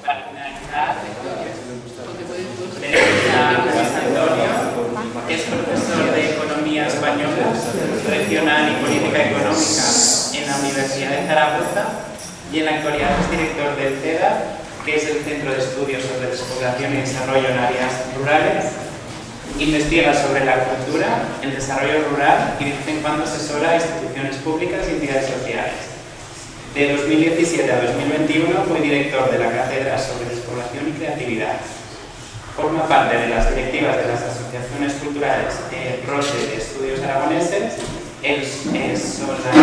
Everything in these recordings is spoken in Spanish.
Para finalizar, tenemos a Luis Antonio, que es profesor de Economía Española, Regional y Política Económica en la Universidad de Zaragoza y en la actualidad es director del CEDA, que es el Centro de Estudios sobre Despoblación y Desarrollo en Áreas Rurales. Investiga sobre la cultura, el desarrollo rural y de vez en cuando asesora a instituciones públicas y entidades sociales. De 2017 a 2021 fue director de la Cátedra sobre Despoblación y Creatividad. Forma parte de las directivas de las asociaciones culturales Roche de Estudios Aragoneses, el Sola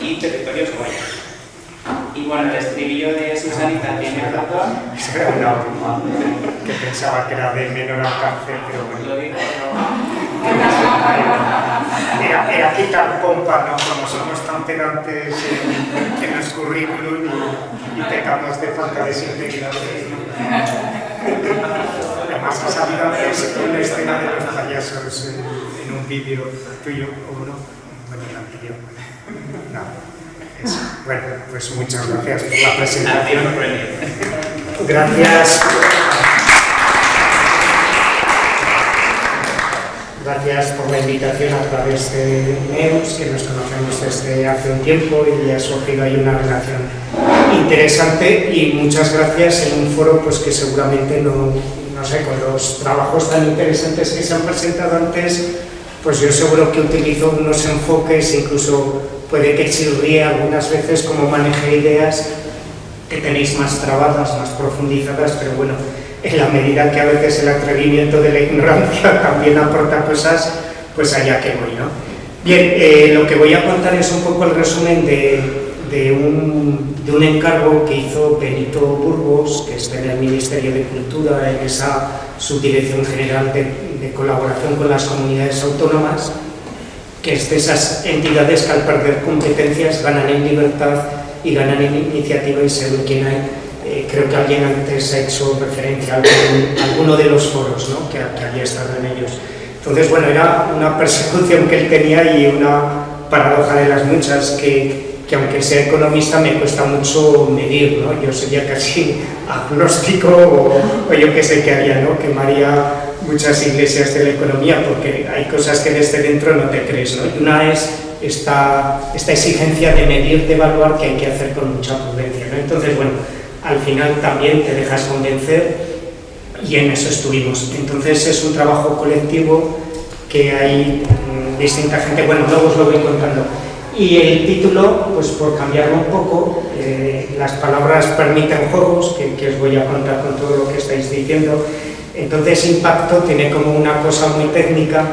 y Territorios Goya. Y bueno, el estribillo de Susanita tiene razón. Era una broma que pensaba que era de menor alcance, pero bueno. Lo digo, Era quitar pompa, ¿no? Como somos tan pedantes en los currículum y pecamos de falta de sinceridad. Además, ha salido antes una escena de los payasos en un vídeo tuyo, ¿o no? Bueno, el anterior. No. Bueno, pues muchas gracias por la presentación. Gracias. Gracias por la invitación a través de Neus, que nos conocemos desde hace un tiempo y ha surgido ahí una relación interesante, y muchas gracias en un foro pues que seguramente no sé, con los trabajos tan interesantes que se han presentado antes, pues yo seguro que utilizo unos enfoques, incluso puede que chirríe algunas veces como maneje ideas que tenéis más trabadas, más profundizadas, pero bueno, en la medida que a veces el atrevimiento de la ignorancia también aporta cosas, pues allá que voy, ¿no? Bien, lo que voy a contar es un poco el resumen de un encargo que hizo Benito Burgos, que está en el Ministerio de Cultura, en esa subdirección general de colaboración con las comunidades autónomas, que es de esas entidades que al perder competencias ganan en libertad y ganan en iniciativa y según quién hay. Creo que alguien antes ha hecho referencia a alguno de los foros, ¿no? que había estado en ellos. Entonces, bueno, era una persecución que él tenía y una paradoja de las muchas que aunque sea economista me cuesta mucho medir, ¿no? Yo sería casi agnóstico o yo que sé qué haría, ¿no? Quemaría muchas iglesias de la economía porque hay cosas que desde dentro no te crees, ¿no? Y una es esta exigencia de medir, de evaluar, que hay que hacer con mucha prudencia, ¿no? Entonces, bueno, al final también te dejas convencer y en eso estuvimos. Entonces es un trabajo colectivo que hay distinta gente, bueno, luego os lo voy contando. Y el título, pues por cambiarlo un poco, las palabras permiten juegos, que os voy a contar con todo lo que estáis diciendo. Entonces impacto tiene como una cosa muy técnica,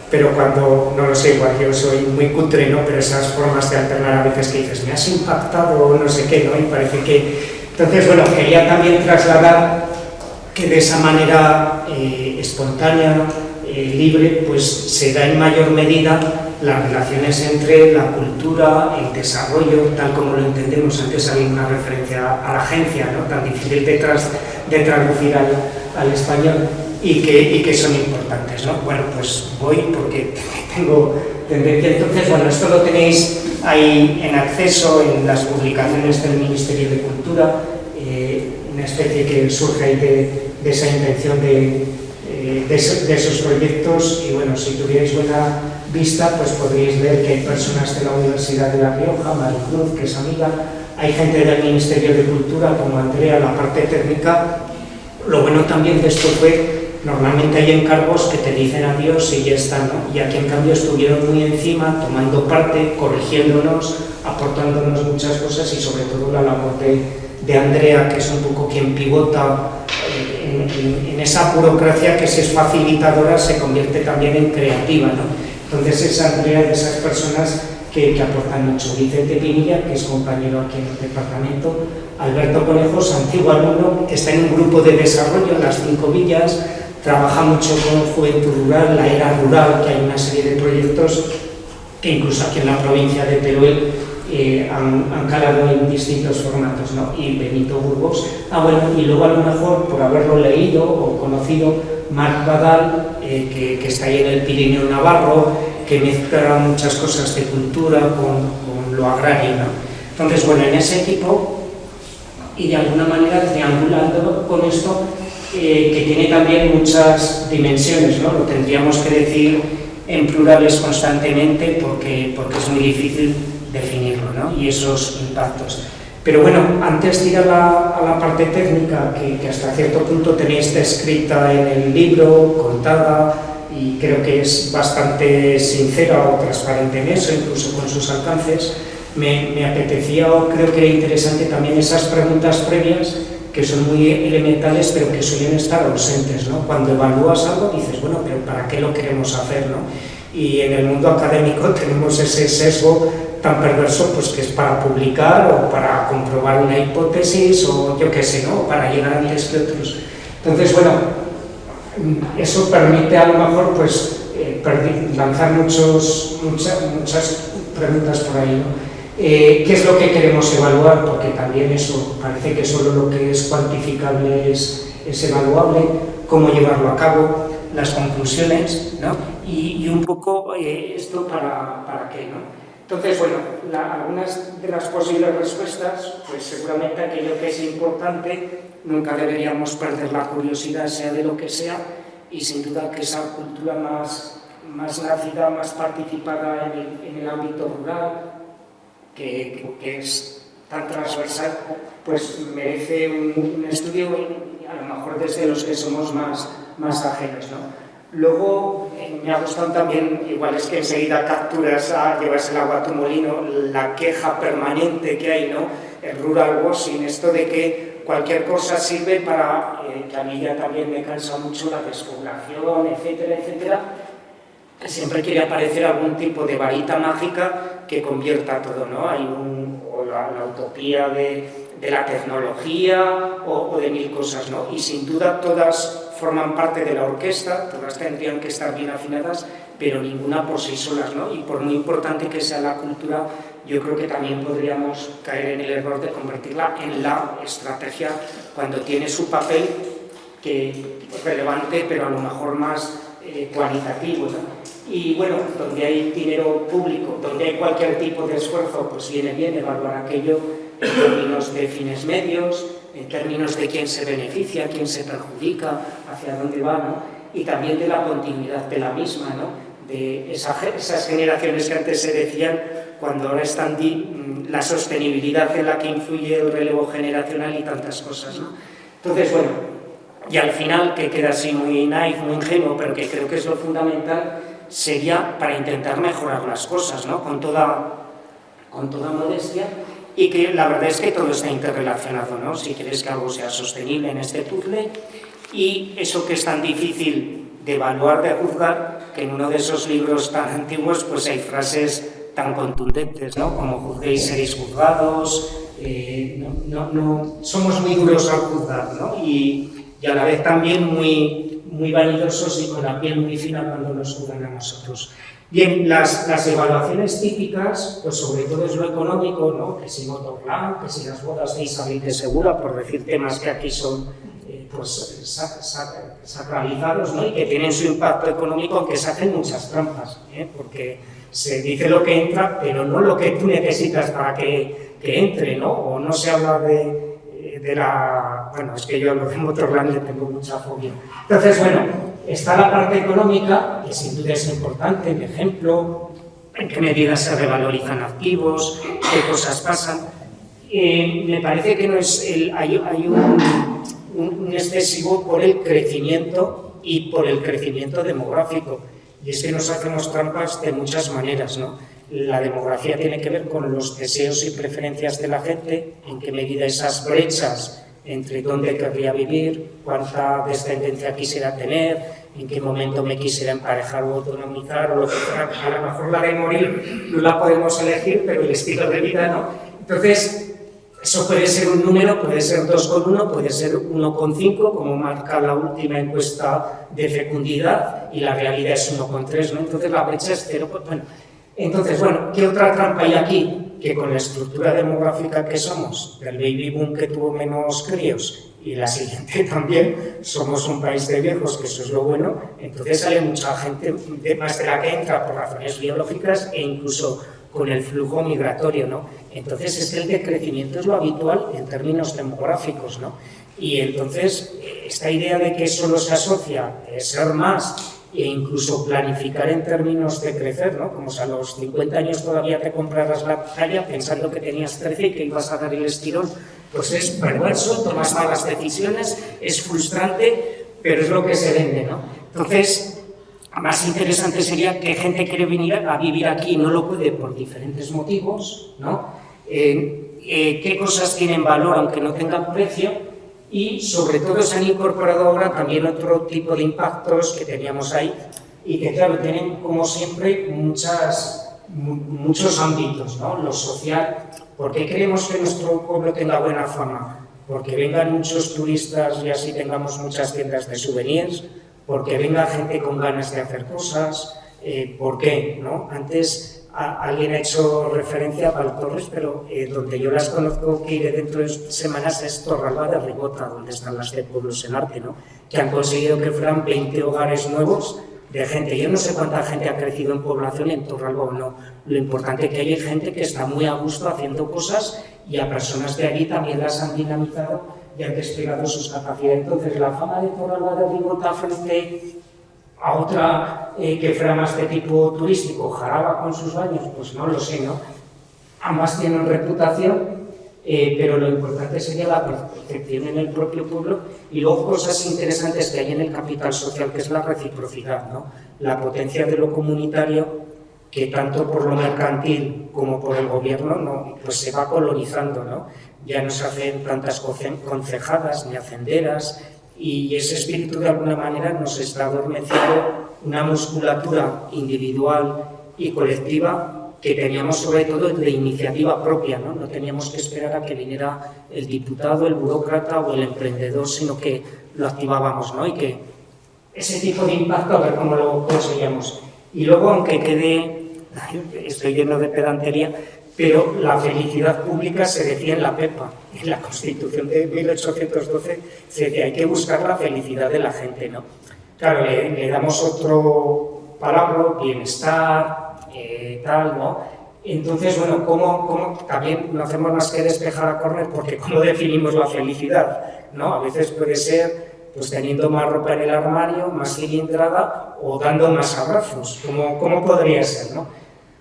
pero cuando, no lo sé, igual yo soy muy cutre, ¿no? Pero esas formas de alternar a veces que dices, me has impactado o no sé qué, ¿no? Y parece que... Entonces, bueno, quería también trasladar que de esa manera espontánea, libre, pues se da en mayor medida las relaciones entre la cultura, el desarrollo, tal como lo entendemos. Antes había una referencia a la agencia, ¿no? Tan difícil de traducir al español y que son importantes, ¿no? Bueno, pues voy porque tengo tendencia. Entonces, bueno, esto lo tenéis ahí en acceso en las publicaciones del Ministerio de Cultura, una especie que surge ahí de esa intención de esos proyectos, y bueno, si tuvierais buena vista, pues podríais ver que hay personas de la Universidad de La Rioja, Maricruz, que es amiga, hay gente del Ministerio de Cultura, como Andrea, la parte técnica. Lo bueno también de esto fue, normalmente hay encargos que te dicen adiós y ya está, ¿no? Y aquí en cambio estuvieron muy encima, tomando parte, corrigiéndonos, aportándonos muchas cosas, y sobre todo la labor de Andrea, que es un poco quien pivota en esa burocracia que si es facilitadora se convierte también en creativa, ¿no? Entonces es Andrea de esas personas que aportan mucho. Vicente Pinilla, que es compañero aquí en el departamento, Alberto Conejos, antiguo alumno, está en un grupo de desarrollo en las 5 villas, trabaja mucho con Juventud Rural, la Era Rural, que hay una serie de proyectos que incluso aquí en la provincia de Teruel han calado en distintos formatos, ¿no? Y Benito Burgos. Bueno, y luego a lo mejor, por haberlo leído o conocido, Marc Badal, que está ahí en el Pirineo Navarro, que mezcla muchas cosas de cultura con lo agrario, ¿no? Entonces, bueno, en ese equipo, y de alguna manera triangulando con esto, que tiene también muchas dimensiones, ¿no? Lo tendríamos que decir en plurales constantemente porque es muy difícil definirlo, ¿no? Y esos impactos. Pero bueno, antes de ir a la parte técnica, que hasta cierto punto tenéis escrita en el libro, contada, y creo que es bastante sincera o transparente en eso, incluso con sus alcances, me apetecía o creo que era interesante también esas preguntas previas que son muy elementales pero que suelen estar ausentes, ¿no? Cuando evalúas algo dices, bueno, pero ¿para qué lo queremos hacer, no? Y en el mundo académico tenemos ese sesgo tan perverso, pues que es para publicar o para comprobar una hipótesis o yo qué sé, ¿no? Para llegar antes que otros. Entonces, bueno, eso permite a lo mejor pues lanzar muchas preguntas por ahí, ¿no? ¿Qué es lo que queremos evaluar? Porque también eso parece que solo lo que es cuantificable es evaluable, cómo llevarlo a cabo, las conclusiones, ¿no? Y un poco esto para qué, ¿no? Entonces, bueno, algunas de las posibles respuestas, pues seguramente aquello que es importante, nunca deberíamos perder la curiosidad, sea de lo que sea, y sin duda que esa cultura más nacida, más participada en el ámbito rural, que es tan transversal, pues merece un estudio, a lo mejor desde los que somos más ajenos, ¿no? Luego, me ha gustado también, igual es que enseguida capturas llevas el agua a tu molino, la queja permanente que hay, ¿no? El rural washing, esto de que cualquier cosa sirve para, que a mí ya también me cansa mucho la despoblación, etcétera, etcétera. Siempre quiere aparecer algún tipo de varita mágica que convierta todo, ¿no? Hay la utopía de la tecnología o de mil cosas, ¿no? Y sin duda todas forman parte de la orquesta, todas tendrían que estar bien afinadas, pero ninguna por sí solas, ¿no? Y por muy importante que sea la cultura, yo creo que también podríamos caer en el error de convertirla en la estrategia cuando tiene su papel que es relevante, pero a lo mejor más cualitativo, ¿no? Y bueno, donde hay dinero público, donde hay cualquier tipo de esfuerzo, pues viene bien evaluar aquello en términos de fines medios, en términos de quién se beneficia, quién se perjudica, hacia dónde va, ¿no? Y también de la continuidad de la misma, ¿no? De esas generaciones que antes se decían, cuando ahora están la sostenibilidad en la que influye el relevo generacional y tantas cosas, ¿no? Entonces, bueno, y al final, que queda así muy naif, muy ingenuo, pero que creo que es lo fundamental, sería para intentar mejorar las cosas, ¿no? Con toda modestia, y que la verdad es que todo está interrelacionado, ¿no? Si quieres que algo sea sostenible en este puzzle, y eso que es tan difícil de evaluar, de juzgar, que en uno de esos libros tan antiguos pues hay frases tan contundentes, ¿no? Como juzguéis, seréis juzgados, no, somos muy duros al juzgar, ¿no? Y a la vez también muy vanidosos y con la piel muy fina cuando nos juzgan a nosotros. Bien, las evaluaciones típicas, pues sobre todo es lo económico, ¿no? Que si Motoplan, que si las bodas de Isabel de Segura, por decir temas que aquí son pues sacralizados, ¿no? Y que tienen su impacto económico, aunque se hacen muchas trampas, porque se dice lo que entra, pero no lo que tú necesitas para que entre, ¿no? O no se habla de bueno, es que yo a lo de Motoplan le tengo mucha fobia. Entonces, bueno, está la parte económica, que sin duda es importante, el ejemplo, en qué medida se revalorizan activos, qué cosas pasan. Me parece que no es hay un excesivo por el crecimiento y por el crecimiento demográfico. Y es que nos hacemos trampas de muchas maneras, ¿no? La demografía tiene que ver con los deseos y preferencias de la gente, en qué medida esas brechas entre dónde querría vivir, cuánta descendencia quisiera tener, en qué momento me quisiera emparejar o autonomizar, o lo que fuera. A lo mejor la de morir no la podemos elegir, pero el estilo de vida no. Entonces, eso puede ser un número, puede ser 2,1, puede ser 1,5, como marca la última encuesta de fecundidad, y la realidad es 1,3, ¿no? Entonces la brecha es 0. Bueno, entonces, bueno, ¿qué otra trampa hay aquí? Que con la estructura demográfica que somos, del baby boom que tuvo menos críos, y la siguiente también, somos un país de viejos, que eso es lo bueno, entonces sale mucha gente más de la que entra por razones biológicas e incluso con el flujo migratorio, ¿no? Entonces es que el decrecimiento es lo habitual en términos demográficos, ¿no? Y entonces esta idea de que solo se asocia ser más e incluso planificar en términos de crecer, ¿no? Como si a los 50 años todavía te compraras la talla pensando que tenías 13 y que ibas a dar el estirón, pues es perverso, tomas malas decisiones, es frustrante, pero es lo que se vende, ¿no? Entonces, más interesante sería que gente quiere venir a vivir aquí y no lo puede por diferentes motivos, ¿no? ¿Qué cosas tienen valor aunque no tengan precio? Y sobre todo se han incorporado ahora también otro tipo de impactos que teníamos ahí y que claro, tienen como siempre muchos ámbitos, ¿no? Lo social. ¿Por qué queremos que nuestro pueblo tenga buena fama? Porque vengan muchos turistas y así tengamos muchas tiendas de souvenirs, porque venga gente con ganas de hacer cosas. ¿Por qué? ¿No? Antes alguien ha hecho referencia a Valtorres, pero donde yo las conozco que iré dentro de semanas es Torralba de Ribota, donde están las de Pueblos en Arte, ¿no? Que han conseguido que fueran 20 hogares nuevos de gente. Yo no sé cuánta gente ha crecido en población en Torralba o no. Lo importante es que hay gente que está muy a gusto haciendo cosas y a personas de allí también las han dinamizado y han desplegado sus capacidades. Entonces, la fama de Torralba de Ribota frente a otra que fuera más de tipo turístico, Jaraba con sus baños, pues no lo sé, ¿no? Ambas tienen reputación, pero lo importante sería la percepción en el propio pueblo y luego cosas interesantes que hay en el capital social, que es la reciprocidad, ¿no? La potencia de lo comunitario, que tanto por lo mercantil como por el gobierno, ¿no? Pues se va colonizando, ¿no? Ya no se hacen tantas concejadas ni hacenderas, y ese espíritu de alguna manera nos está adormeciendo una musculatura individual y colectiva que teníamos sobre todo de iniciativa propia, ¿no? No teníamos que esperar a que viniera el diputado, el burócrata o el emprendedor, sino que lo activábamos, ¿no? Y que ese tipo de impacto, a ver cómo lo conseguíamos. Y luego, aunque quede, estoy lleno de pedantería, pero la felicidad pública se decía en la PEPA, en la Constitución de 1812, se decía hay que buscar la felicidad de la gente, ¿no? Claro, le damos otro palabra, bienestar, tal, ¿no? Entonces, bueno, ¿cómo también no hacemos más que despejar a correr? Porque ¿cómo definimos la felicidad? ¿No? A veces puede ser pues teniendo más ropa en el armario, más cilindrada o dando más abrazos. ¿Cómo podría ser, no?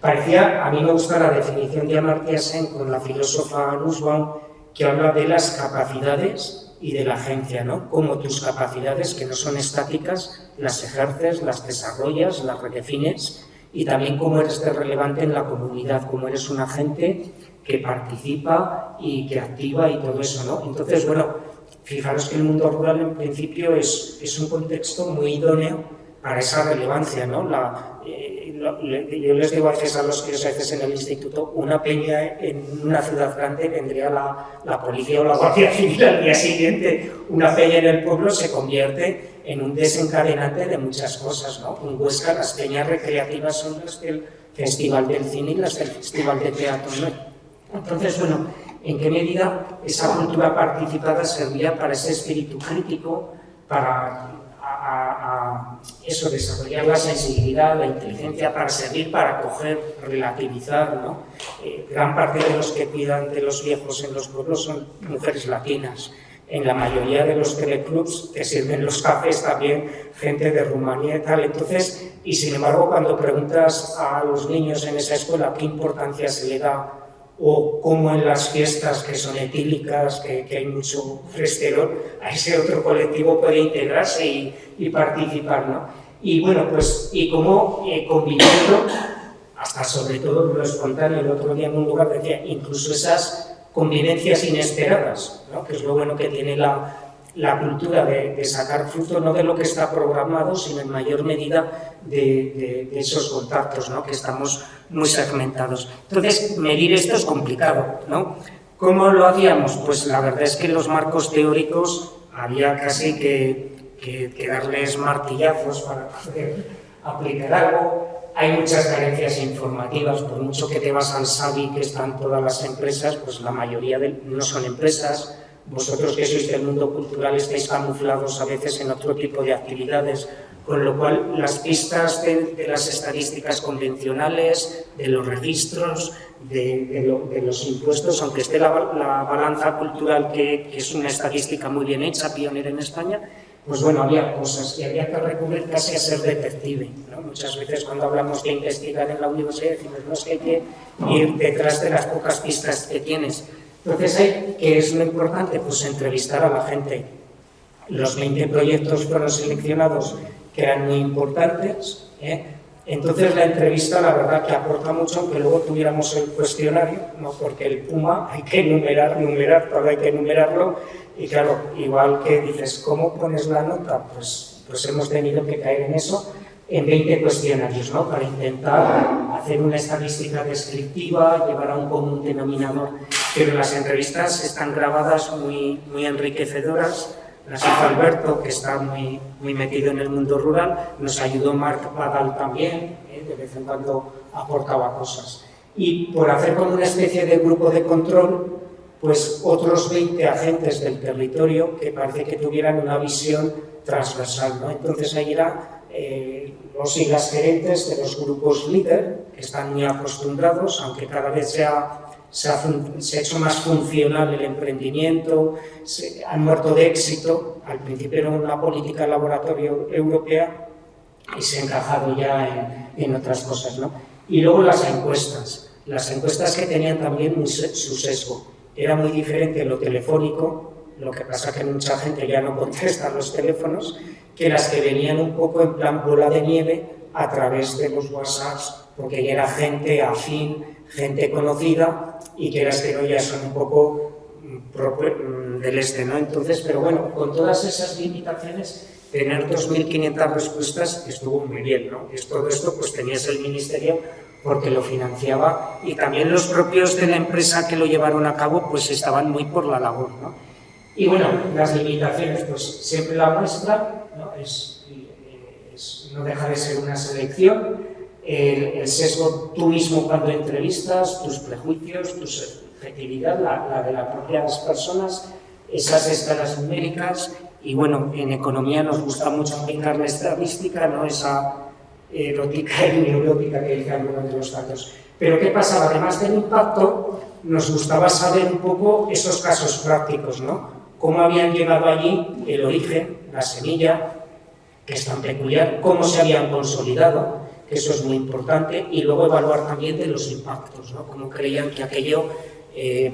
Parecía, a mí me gusta la definición de Amartya Sen con la filósofa Nussbaum, que habla de las capacidades y de la agencia, ¿no? Como tus capacidades, que no son estáticas, las ejerces, las desarrollas, las redefines, y también cómo eres relevante en la comunidad, cómo eres un agente que participa y que activa y todo eso, ¿no? Entonces, bueno, fijaros que el mundo rural en principio es un contexto muy idóneo para esa relevancia, ¿no? Yo les digo a veces a los que os haces en el instituto, una peña en una ciudad grande tendría la policía o la Guardia Civil al día siguiente. Una peña en el pueblo se convierte en un desencadenante de muchas cosas, ¿no? En Huesca las peñas recreativas son las del Festival del Cine y las del Festival de Teatro, ¿no? Entonces, bueno, ¿en qué medida esa cultura participada servía para ese espíritu crítico, para eso, desarrollar la sensibilidad, la inteligencia, para servir, para acoger, relativizar, ¿no? Gran parte de los que cuidan de los viejos en los pueblos son mujeres latinas. En la mayoría de los teleclubs te sirven los cafés también gente de Rumanía y tal. Entonces, y sin embargo, cuando preguntas a los niños en esa escuela qué importancia se le da o cómo en las fiestas que son etílicas, que hay mucho fresterol, a ese otro colectivo puede integrarse y participar, ¿no? Y bueno, pues, y cómo conviviendo, hasta sobre todo lo espontáneo, el otro día en un lugar decía, incluso esas convivencias inesperadas, ¿no? Que es lo bueno que tiene la cultura de sacar fruto, no de lo que está programado, sino en mayor medida de esos contactos, ¿no? Que estamos muy segmentados. Entonces, medir esto es complicado, ¿no? ¿Cómo lo hacíamos? Pues la verdad es que los marcos teóricos había casi que darles martillazos para poder aplicar algo. Hay muchas carencias informativas, por mucho que te vas al SABI, que están todas las empresas, pues la mayoría no son empresas. Vosotros que sois del mundo cultural estáis camuflados a veces en otro tipo de actividades, Con lo cual, las pistas de las estadísticas convencionales, de los registros, de los impuestos, aunque esté la balanza cultural, que es una estadística muy bien hecha, pionera en España, pues bueno, había cosas y había que recurrir casi a ser detective, ¿no? Muchas veces cuando hablamos de investigar en la universidad decimos, no, es que hay que ir detrás de las pocas pistas que tienes. Entonces, ¿qué es lo importante? Pues entrevistar a la gente. Los 20 proyectos fueron seleccionados que eran muy importantes, Entonces la entrevista la verdad que aporta mucho, aunque luego tuviéramos el cuestionario, ¿no? Porque el PUMA hay que numerar, todo hay que numerarlo, y claro, igual que dices, ¿cómo pones la nota? Pues hemos tenido que caer en eso, en 20 cuestionarios, ¿no? Para intentar hacer una estadística descriptiva, llevar a un común denominador, pero las entrevistas están grabadas muy enriquecedoras. Las hizo Alberto, que está muy metido en el mundo rural, nos ayudó Marc Badal también, de vez en cuando aportaba cosas. Y por hacer como una especie de grupo de control, pues otros 20 agentes del territorio que parece que tuvieran una visión transversal, ¿no? Entonces ahí eran los y las gerentes de los grupos líder, que están muy acostumbrados, aunque cada vez se ha hecho más funcional el emprendimiento, han muerto de éxito. Al principio era una política de laboratorio europea y se ha encajado ya en otras cosas, ¿no? Y luego las encuestas que tenían también su sesgo. Era muy diferente lo telefónico, lo que pasa que mucha gente ya no contesta los teléfonos, que las que venían un poco en plan bola de nieve a través de los WhatsApps, porque ya era gente afín, gente conocida, y que las que no ya son un poco del este, ¿no? Entonces, pero bueno, con todas esas limitaciones, tener 2.500 respuestas estuvo muy bien, ¿no? Y todo esto pues tenías el ministerio porque lo financiaba, y también los propios de la empresa que lo llevaron a cabo pues estaban muy por la labor, ¿no? Y bueno, las limitaciones, pues siempre la muestra, ¿no? No deja de ser una selección. El sesgo tú mismo cuando entrevistas, tus prejuicios, tu subjetividad, la de las propias personas, esas escalas numéricas, y bueno, en economía nos gusta mucho aplicar la estadística, no esa erótica y neurótica que dice algunos de los datos. Pero ¿qué pasaba? Además del impacto, nos gustaba saber un poco esos casos prácticos, ¿no? Cómo habían llegado allí, el origen, la semilla, que es tan peculiar, cómo se habían consolidado, que eso es muy importante, y luego evaluar también de los impactos, ¿no? Cómo creían que aquello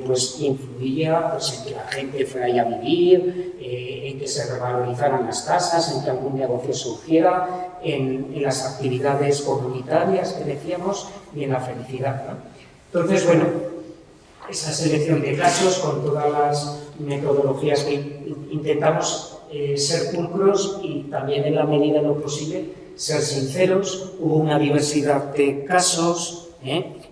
pues influía pues, en que la gente fuera ahí a vivir, en que se revalorizaran las casas, en que algún negocio surgiera, en las actividades comunitarias que decíamos, y en la felicidad, ¿no? Entonces, bueno, esa selección de casos con todas las metodologías que intentamos ser pulcros y también en la medida de lo posible ser sinceros. Hubo una diversidad de casos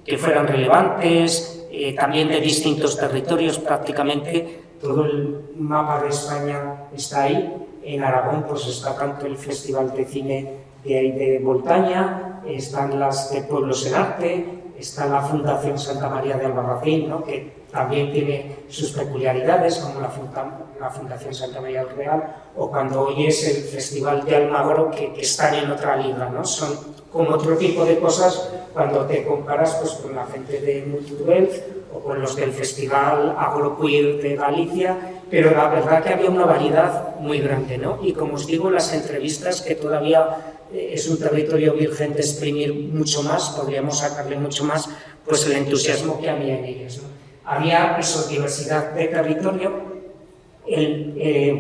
que fueran relevantes, también de distintos territorios, prácticamente todo el mapa de España está ahí. En Aragón pues está tanto el Festival de Cine de Voltaña, están las de Pueblos en Arte, está la Fundación Santa María de Albarracín, ¿no? Que también tiene sus peculiaridades, como la Fundación Santa María del Real, o cuando hoy es el Festival de Almagro, que están en otra liga, ¿no? Son como otro tipo de cosas cuando te comparas pues, con la gente de Multitud o con los del Festival Agroqueer de Galicia, pero la verdad que había una variedad muy grande, ¿no? Y como os digo, las entrevistas, que todavía es un territorio virgen de exprimir mucho más, podríamos sacarle mucho más, pues el entusiasmo que había en ellas, ¿no? Había eso, diversidad de territorio,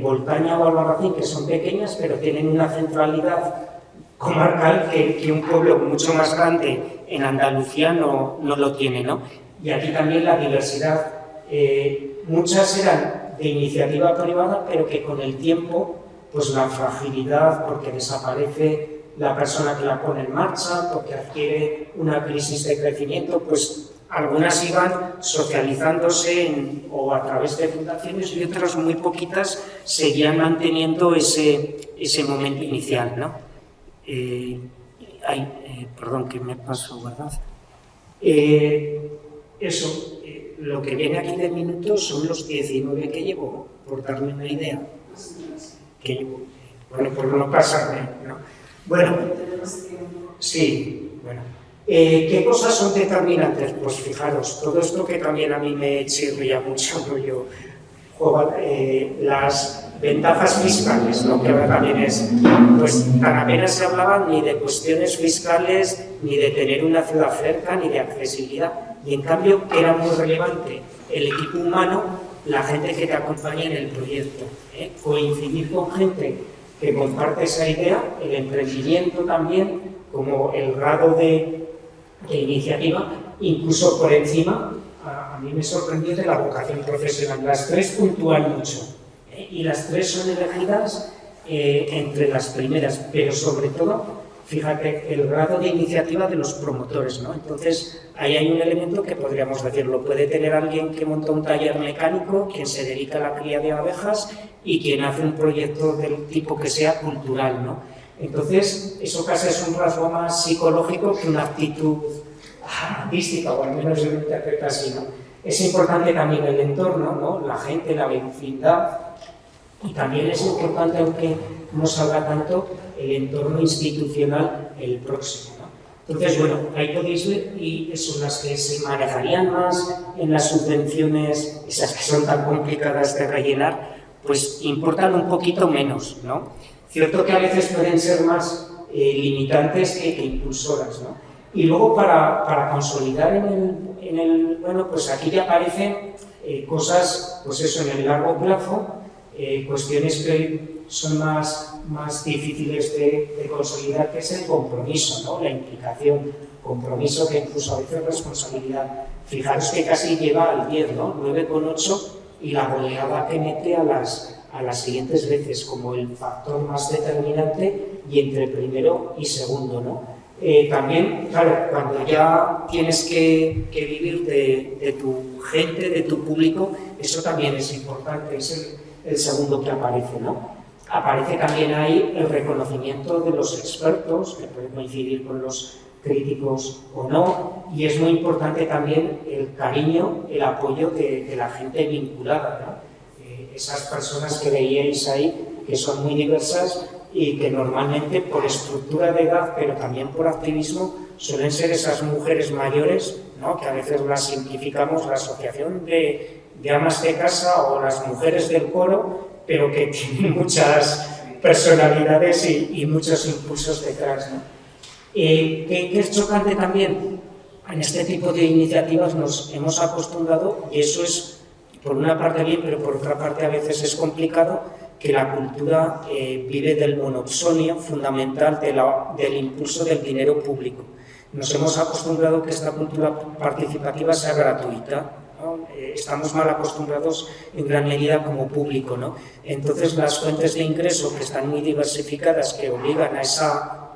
Voltaña o Albarracín, que son pequeñas, pero tienen una centralidad comarcal que un pueblo mucho más grande en Andalucía no lo tiene, ¿no? Y aquí también la diversidad, muchas eran de iniciativa privada, pero que con el tiempo, pues la fragilidad, porque desaparece la persona que la pone en marcha, porque adquiere una crisis de crecimiento, pues algunas iban socializándose o a través de fundaciones, y otras muy poquitas seguían manteniendo ese momento inicial, ¿no? Perdón, que me paso, ¿verdad? Lo que viene aquí de minutos son los 19 que llevo, por darme una idea. Que llevo, bueno, por no pasarme, ¿no? Bueno, sí, bueno. ¿Qué cosas son determinantes? Pues fijaros, todo esto que también a mí me chirría mucho, ¿no? Yo las ventajas fiscales, ¿no? Que ahora también es, pues tan apenas se hablaba ni de cuestiones fiscales, ni de tener una ciudad cerca, ni de accesibilidad, y en cambio era muy relevante el equipo humano, la gente que te acompaña en el proyecto, coincidir con gente que comparte esa idea, el emprendimiento también, como el grado de iniciativa, incluso por encima. A mí me sorprendió de la vocación profesional. Las tres puntúan mucho y las tres son elegidas entre las primeras, pero sobre todo, fíjate, el grado de iniciativa de los promotores, ¿no? Entonces, ahí hay un elemento que podríamos decirlo. Puede tener alguien que monta un taller mecánico, quien se dedica a la cría de abejas y quien hace un proyecto del tipo que sea cultural, ¿no? Entonces, eso casi es un rasgo más psicológico que una actitud artística, o al menos yo lo interpreto así, ¿no? Es importante también el entorno, ¿no? La gente, la vecindad, y también es importante, aunque no salga tanto, el entorno institucional, el próximo, ¿no? Entonces, bueno, ahí podéis ver, y son las que se manejarían más en las subvenciones, esas que son tan complicadas de rellenar, pues importan un poquito menos, ¿no? Cierto que a veces pueden ser más limitantes que impulsoras, ¿no? Y luego para consolidar en el bueno, pues aquí ya aparecen cosas, pues eso, en el largo plazo, cuestiones que son más difíciles de consolidar, que es el compromiso, ¿no? La implicación, compromiso que incluso a veces responsabilidad. Fijaros que casi lleva al 10, ¿no? 9,8, y la goleada que mete a las siguientes veces como el factor más determinante y entre primero y segundo, ¿no? También, claro, cuando ya tienes que vivir de tu gente, de tu público, eso también es importante, es el segundo que aparece, ¿no? Aparece también ahí el reconocimiento de los expertos, que puede coincidir con los críticos o no, y es muy importante también el cariño, el apoyo de la gente vinculada, ¿no? Esas personas que veíais ahí, que son muy diversas y que normalmente por estructura de edad, pero también por activismo, suelen ser esas mujeres mayores, ¿no? Que a veces las simplificamos, la asociación de amas de casa o las mujeres del coro, pero que tienen muchas personalidades y muchos impulsos detrás, ¿no? ¿Qué es chocante también? En este tipo de iniciativas nos hemos acostumbrado, y eso es por una parte bien, pero por otra parte a veces es complicado, que la cultura vive del monopsonio fundamental del impulso del dinero público. Nos hemos acostumbrado que esta cultura participativa sea gratuita, ¿no? Estamos mal acostumbrados en gran medida como público, ¿no? Entonces las fuentes de ingreso, que están muy diversificadas, que obligan a esa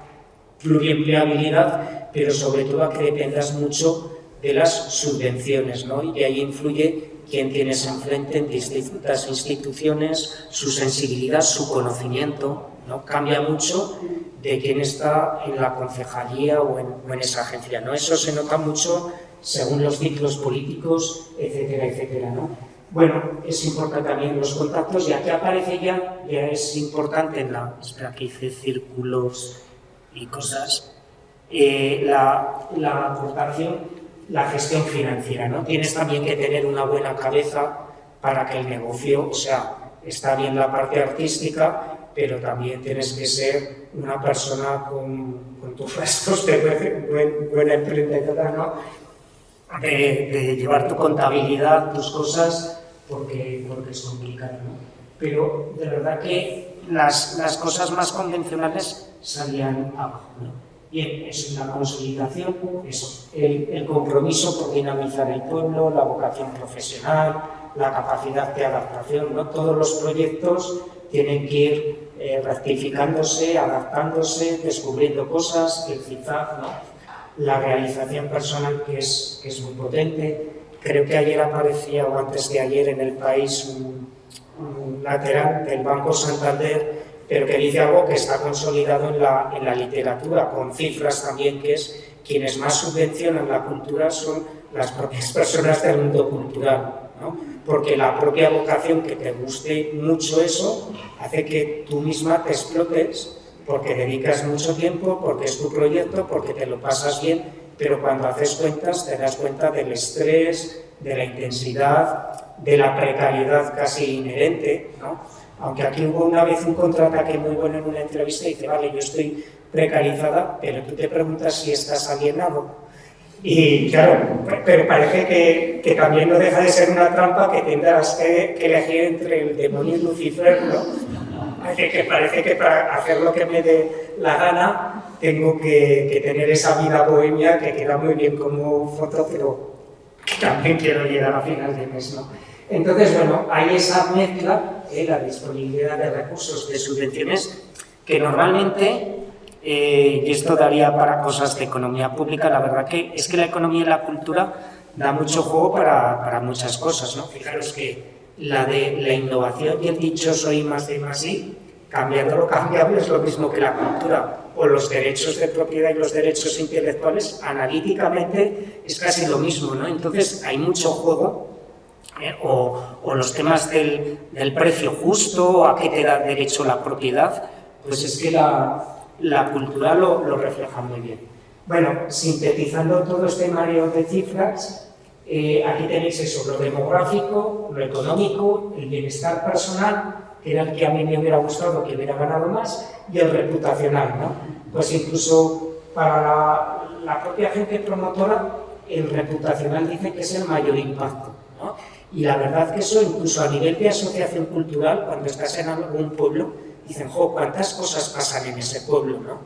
pluriempleabilidad, pero sobre todo a que dependas mucho de las subvenciones, ¿no? Y ahí influye quién tienes enfrente en distintas instituciones, su sensibilidad, su conocimiento, ¿no? Cambia mucho de quién está en la concejalía o en esa agencia, ¿no? Eso se nota mucho según los ciclos políticos, etcétera, etcétera, ¿no? Bueno, es importante también los contactos, y aquí aparece ya es importante en la... Espera, que hice círculos y cosas. La aportación, la gestión financiera, ¿no? Tienes también que tener una buena cabeza para que el negocio, o sea, está bien la parte artística, pero también tienes que ser una persona con tus rasgos de buena emprendedora, ¿no? De llevar tu contabilidad, tus cosas, porque es complicado, ¿no? Pero de verdad que las cosas más convencionales salían abajo, ¿no? Bien, es una consolidación, eso, el compromiso por dinamizar el pueblo, la vocación profesional, la capacidad de adaptación, ¿no? Todos los proyectos tienen que ir rectificándose, adaptándose, descubriendo cosas, el zigzag, ¿no? La realización personal, que es muy potente. Creo que ayer aparecía, o antes de ayer, en El País, un lateral del Banco Santander, pero que dice algo que está consolidado en la literatura, con cifras también, que es quienes más subvencionan la cultura son las propias personas del mundo cultural, ¿no? Porque la propia vocación, que te guste mucho eso, hace que tú misma te explotes, porque dedicas mucho tiempo, porque es tu proyecto, porque te lo pasas bien, pero cuando haces cuentas te das cuenta del estrés, de la intensidad, de la precariedad casi inherente, ¿no? Aunque aquí hubo una vez un contraataque muy bueno en una entrevista y dice, vale, yo estoy precarizada, pero tú te preguntas si estás alienado. Y claro, pero parece que también no deja de ser una trampa que tendrás que elegir entre el demonio y Lucifer, ¿no? Parece que para hacer lo que me dé la gana tengo que tener esa vida bohemia que queda muy bien como foto, pero que también quiero llegar a final de mes, ¿no? Entonces, bueno, hay esa mezcla, la disponibilidad de recursos, de subvenciones, que normalmente, y esto daría para cosas de economía pública, la verdad que es que la economía y la cultura da mucho juego para muchas cosas, ¿no? Fijaros que la de la innovación y el dichoso I más D más I, cambiando lo cambiable es lo mismo que la cultura, o los derechos de propiedad y los derechos intelectuales, analíticamente es casi lo mismo, ¿no? Entonces hay mucho juego, o los temas del precio justo, a qué te da derecho la propiedad, pues es que la cultura lo refleja muy bien. Bueno, sintetizando todo este mareo de cifras, aquí tenéis eso, lo demográfico, lo económico, el bienestar personal, que era el que a mí me hubiera gustado que hubiera ganado más, y el reputacional, ¿no? Pues incluso para la propia gente promotora, el reputacional dice que es el mayor impacto, ¿no? Y la verdad que eso, incluso a nivel de asociación cultural, cuando estás en algún pueblo, dicen, jo, cuántas cosas pasan en ese pueblo, ¿no?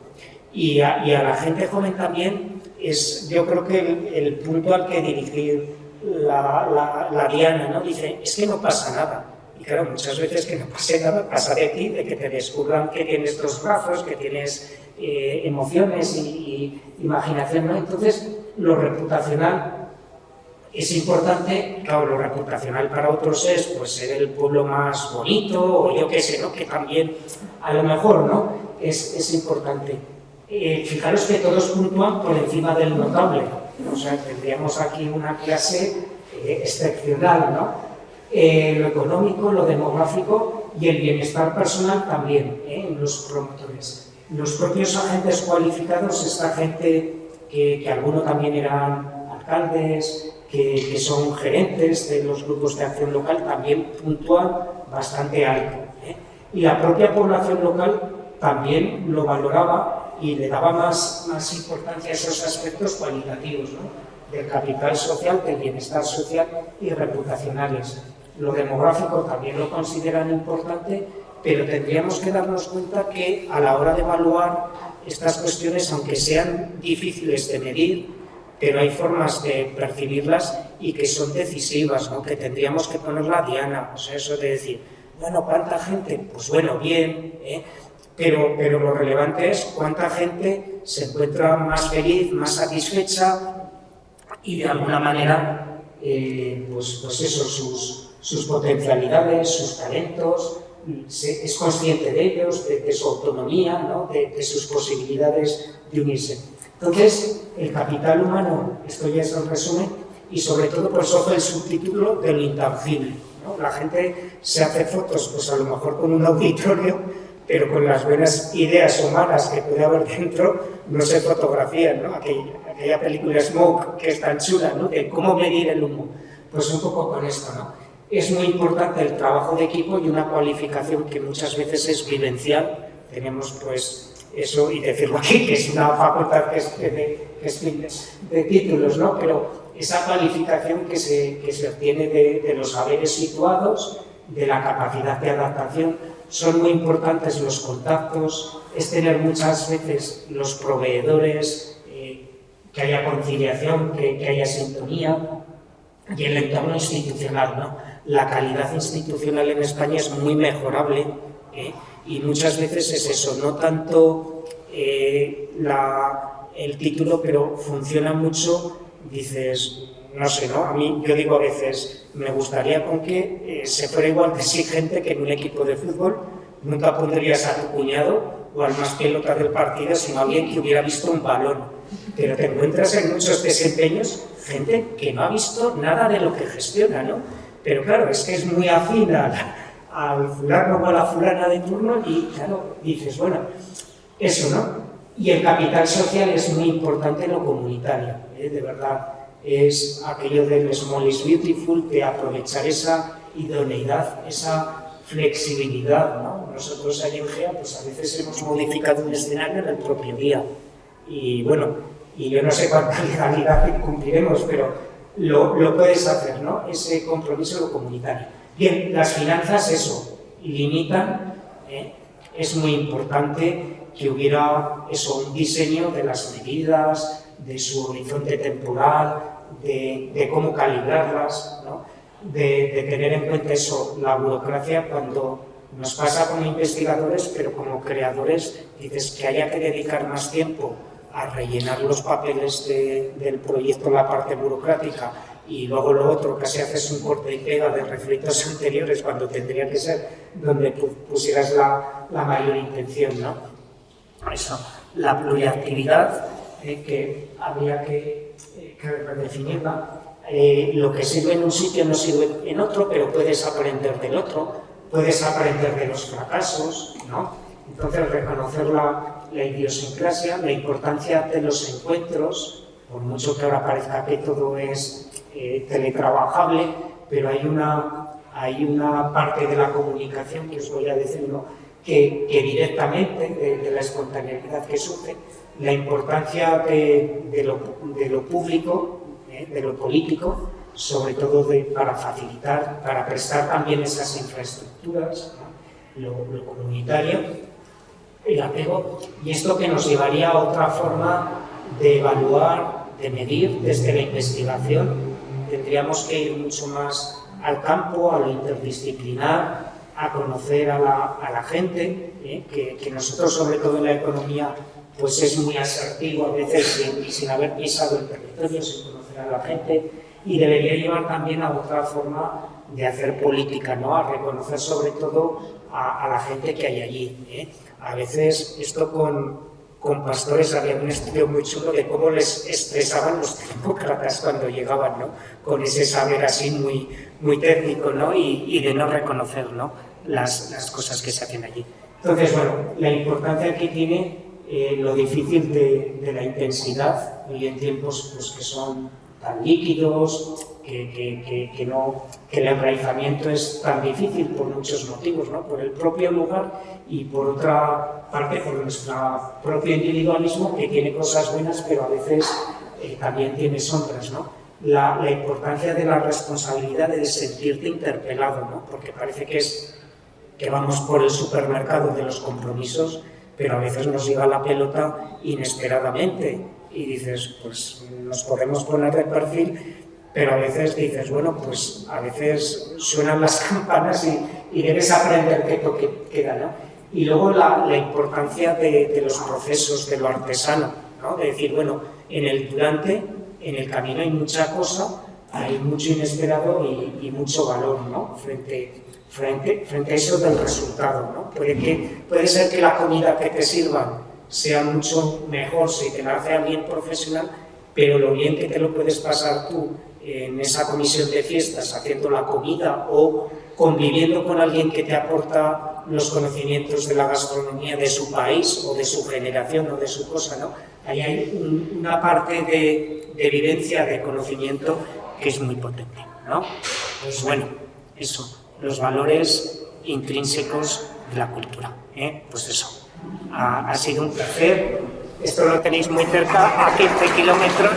Y a la gente joven también es, yo creo que el punto al que dirigir la diana, ¿no? Dice, es que no pasa nada. Y claro, muchas veces que no pase nada pasa de ti, de que te descubran que tienes dos brazos, que tienes emociones y imaginación, ¿no? Entonces, lo reputacional es importante, claro, lo reputacional para otros es pues ser el pueblo más bonito, o yo qué sé, ¿no? Que también, a lo mejor, ¿no? Es importante. Fijaros que todos puntúan por encima del notable, ¿no? O sea, tendríamos aquí una clase excepcional, ¿no? Lo económico, lo demográfico y el bienestar personal también, en los promotores. Los propios agentes cualificados, esta gente que algunos también eran alcaldes, que son gerentes de los grupos de acción local, también puntúan bastante alto, ¿eh? Y la propia población local también lo valoraba y le daba más importancia a esos aspectos cualitativos, ¿no? Del capital social, del bienestar social y reputacionales. Lo demográfico también lo consideran importante, pero tendríamos que darnos cuenta que a la hora de evaluar estas cuestiones, aunque sean difíciles de medir, pero hay formas de percibirlas y que son decisivas, ¿no? Que tendríamos que poner la diana, o sea, eso de decir, bueno, ¿cuánta gente? Pues bueno, bien, pero lo relevante es cuánta gente se encuentra más feliz, más satisfecha y de alguna manera, pues eso, sus potencialidades, sus talentos, es consciente de ellos, de su autonomía, ¿no? de sus posibilidades de unirse. Entonces, el capital humano, esto ya es el resumen, y sobre todo, pues ojo el subtítulo de lo intangible, ¿no? La gente se hace fotos, pues a lo mejor con un auditorio, pero con las buenas ideas humanas que puede haber dentro, no se fotografían, ¿no? Aquella película Smoke, que es tan chula, ¿no? De cómo medir el humo. Pues un poco con esto, ¿no? Es muy importante el trabajo de equipo y una cualificación que muchas veces es vivencial. Tenemos, pues, eso, y decirlo aquí, que es una facultad que es de títulos, ¿no? Pero esa cualificación que se obtiene de los saberes situados, de la capacidad de adaptación, son muy importantes los contactos, es tener muchas veces los proveedores, que haya conciliación, que haya sintonía, y el entorno institucional, ¿no? La calidad institucional en España es muy mejorable, y muchas veces es eso, no tanto el título, pero funciona mucho, dices, no sé, ¿no? A mí, yo digo a veces, me gustaría con que se fuera igual de exigente que en un equipo de fútbol, nunca pondrías a tu cuñado o al más pelota del partido, sino a alguien que hubiera visto un balón. Pero te encuentras en muchos desempeños gente que no ha visto nada de lo que gestiona, ¿no? Pero claro, es que es muy afín al fulano o a la fulana de turno y claro, dices, bueno, eso, ¿no? Y el capital social es muy importante en lo comunitario, de verdad. Es aquello del small is beautiful, de aprovechar esa idoneidad, esa flexibilidad, ¿no? Nosotros ahí en GEA, pues a veces hemos modificado un escenario en el propio día. Y bueno, y yo no sé cuánta legalidad cumpliremos, pero lo puedes hacer, ¿no? Ese compromiso en lo comunitario. Bien, las finanzas, eso, limitan, es muy importante que hubiera eso, un diseño de las medidas, de su horizonte temporal, de cómo calibrarlas, ¿no? de tener en cuenta eso, la burocracia cuando nos pasa como investigadores, pero como creadores, dices que haya que dedicar más tiempo a rellenar los papeles del proyecto, la parte burocrática, y luego lo otro, casi haces un corte y pega de refritos anteriores cuando tendría que ser donde pusieras la mayor intención, ¿no? Eso, la pluriactividad, que habría que redefinirla. Lo que sirve en un sitio no sirve en otro, pero puedes aprender del otro, puedes aprender de los fracasos, ¿no? Entonces, reconocer la idiosincrasia, la importancia de los encuentros, por mucho que ahora parezca que todo es teletrabajable, pero hay una parte de la comunicación, que os voy a decir, ¿no? que directamente, de la espontaneidad que surge, la importancia de lo público, de lo político, sobre todo para facilitar, para prestar también esas infraestructuras, ¿no? lo comunitario, el apego, y esto que nos llevaría a otra forma de evaluar, de medir desde la investigación. Tendríamos que ir mucho más al campo, a lo interdisciplinar, a conocer a la gente, que nosotros, sobre todo en la economía, pues es muy asertivo a veces sin haber pisado el territorio, sin conocer a la gente, y debería llevar también a otra forma de hacer política, ¿no? A reconocer sobre todo a la gente que hay allí. A veces esto con pastores había un estudio muy chulo de cómo les estresaban los demócratas cuando llegaban, ¿no? Con ese saber así muy técnico, ¿no? Y de no reconocer, ¿no? las cosas que se hacen allí. Entonces, bueno, la importancia que tiene lo difícil de la intensidad, y en tiempos pues, que son tan líquidos, que el enraizamiento es tan difícil por muchos motivos, ¿no? Por el propio lugar y por otra parte por nuestro propio individualismo, que tiene cosas buenas, pero a veces también tiene sombras, ¿no? La importancia de la responsabilidad de sentirte interpelado, ¿no? Porque parece que vamos por el supermercado de los compromisos, pero a veces nos llega la pelota inesperadamente y dices, pues nos podemos poner de perfil, pero a veces dices, bueno, pues a veces suenan las campanas y debes aprender qué toque queda, ¿no? Y luego la importancia de los procesos, de lo artesano, ¿no? De decir, bueno, en el camino hay mucha cosa, hay mucho inesperado y mucho valor, ¿no? Frente a eso del resultado, ¿no? Puede ser que la comida que te sirvan sea mucho mejor si te la hace alguien profesional, pero lo bien que te lo puedes pasar tú en esa comisión de fiestas haciendo la comida o conviviendo con alguien que te aporta los conocimientos de la gastronomía de su país o de su generación o de su cosa, ¿no? Ahí hay una parte de vivencia, de conocimiento que es muy potente, ¿no? Pues bueno, eso, los valores intrínsecos de la cultura, pues eso. Ha sido un placer. Esto lo tenéis muy cerca, a 15 kilómetros.